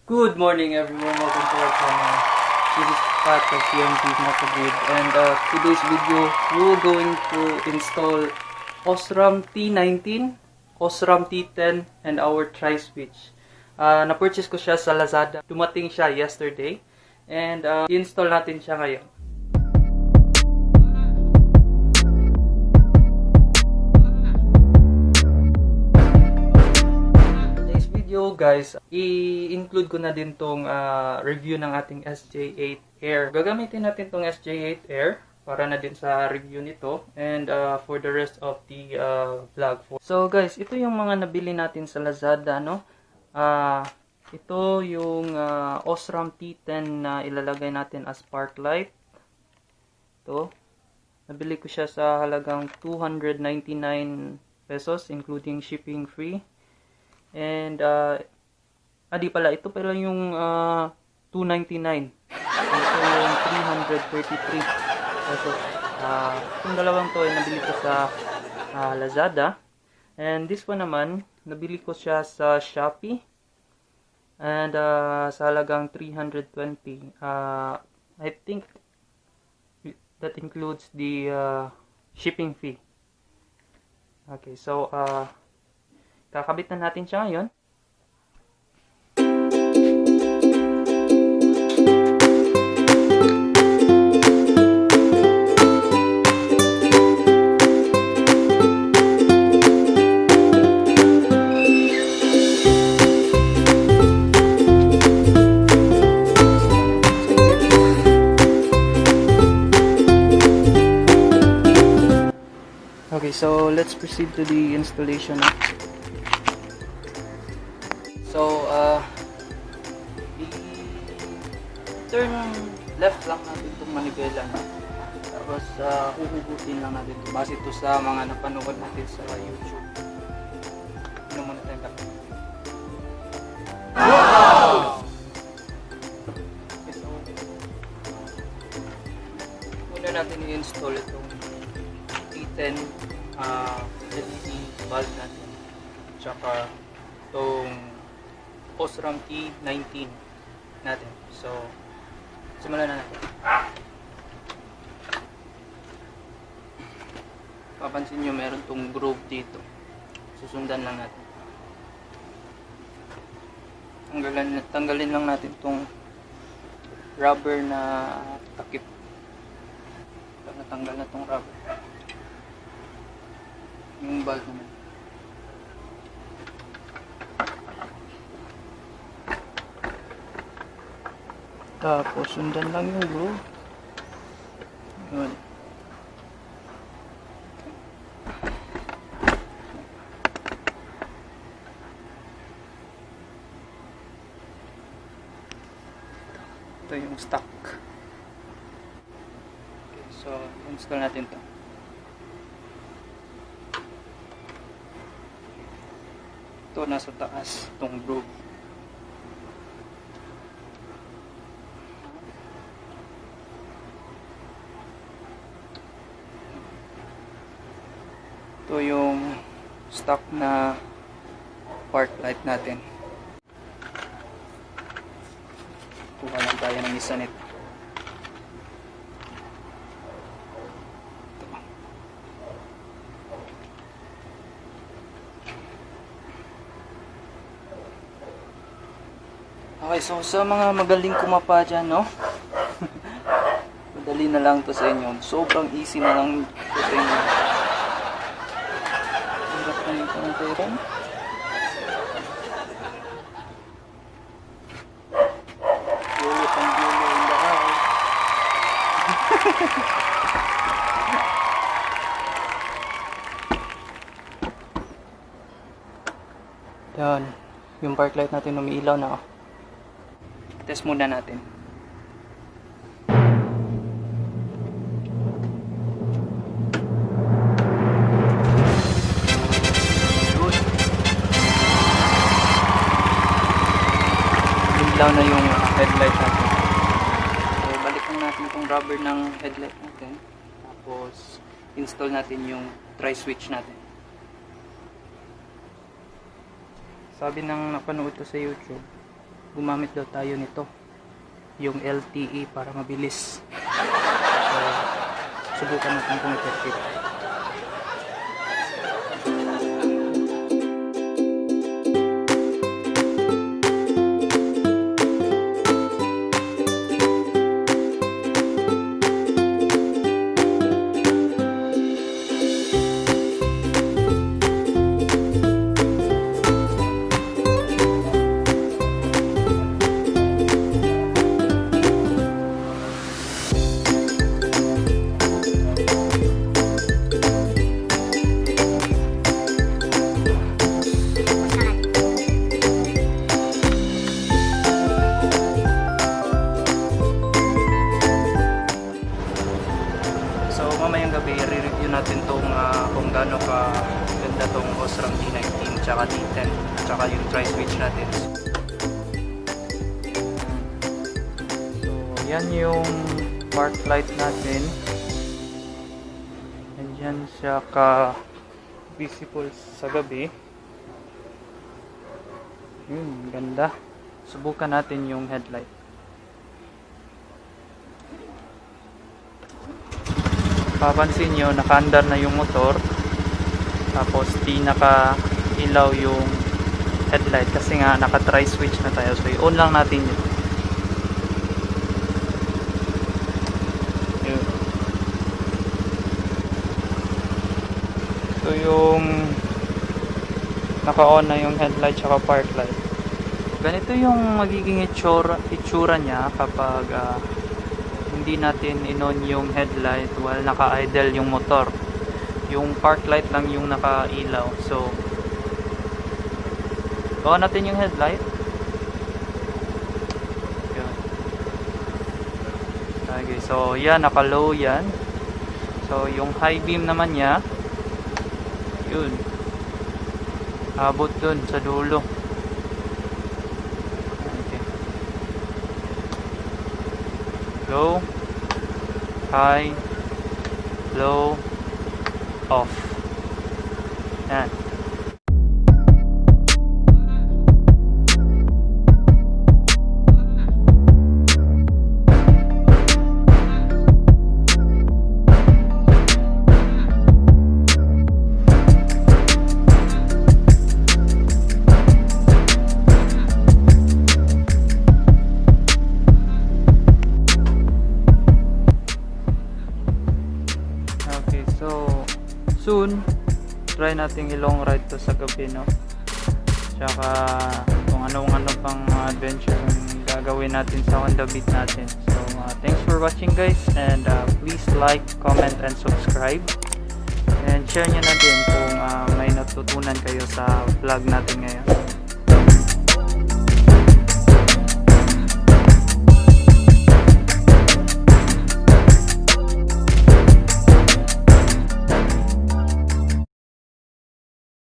Good morning everyone, welcome to our channel. This is part of PMV Motogrid, and today's video we're going to install Osram T19, Osram T10 and our tri-switch. Na-purchase ko siya sa Lazada. Dumating siya yesterday and i-install natin siya ngayon. Guys, i-include ko na din tong review ng ating SJ8 Air. Gagamitin natin tong SJ8 Air para na din sa review nito and for the rest of the vlog. So guys, ito yung mga nabili natin sa Lazada, no? Ito yung Osram T10 na ilalagay natin as parklight. Ito. Nabili ko siya sa halagang 299 pesos including shipping free. And di pala, ito pala yung 299. Ito yung 333 pesos. Itong dalawang to ay nabili ko sa Lazada. And this one naman, nabili ko siya sa Shopee. And sa halagang 320. I think that includes the shipping fee. Okay, so kakabit na natin siya ngayon. Okay, so let's proceed to the installation. So, i-turn left lang natin itong manibela. Tapos, huhugutin lang natin ito. Base ito sa mga napanood natin sa YouTube. Ano muna tayong kape? Wow! Okay, so, muna natin i-install itong T10 LED bulb natin. Tsaka, itong Osram T19 natin. So, simulan na natin. Papansin nyo, meron tong groove dito. Susundan lang natin. Tanggalin lang natin tong rubber na takip. Natanggal na tong rubber. Yung bulb naman. Tapos, sundan lang yung groove. Yun. Ito yung stock. Okay, so, install natin ito. Ito, nasa taas, itong groove. Ito yung stock na parklight natin. Kuha lang tayo ng isa nito. Okay, so sa mga magaling kumapa dyan, no? Madali na lang to sa inyo. Sobrang easy na lang to sa inyo. Pinalitan. Dulo pang dulo in the house. Yan. Yung parklight natin umiilaw na. Test muna natin. Ilaw na yung headlight natin. So, balikan natin itong rubber ng headlight natin. Tapos, install natin yung tri-switch natin. Sabi ng napanood ko sa YouTube, gumamit daw tayo nito, yung LTE, para mabilis. So subukan natin kung effective. Mamayang gabi, re-review natin tong kung gaano ka ganda tong Osram T19 tsaka T10 tsaka yung tri-switch natin. So yan yung park light natin, and yan siya ka visible sa gabi. Ganda. Subukan natin yung headlight. Papansin nyo, naka-andar na yung motor, tapos di naka-ilaw yung headlight kasi nga naka-try switch na tayo. So i-on lang natin yun. So yung naka-on na yung headlight tsaka park light. Ganito yung magiging itsura niya kapag hindi natin in-on yung headlight while naka-idle yung motor. Yung park light lang yung naka-ilaw. So on natin yung headlight. Okay, so yan, naka-low yan. So yung high beam naman niya, yun, abot dun sa dulo. Low, high, low, off. Yan. Soon, try natin i-long ride to sa gabi, no? Tsaka kung ano-ano pang adventure yung gagawin natin sa Honda Beat natin. So, thanks for watching guys, and please like, comment, and subscribe. And share nyo na din kung may natutunan kayo sa vlog natin ngayon.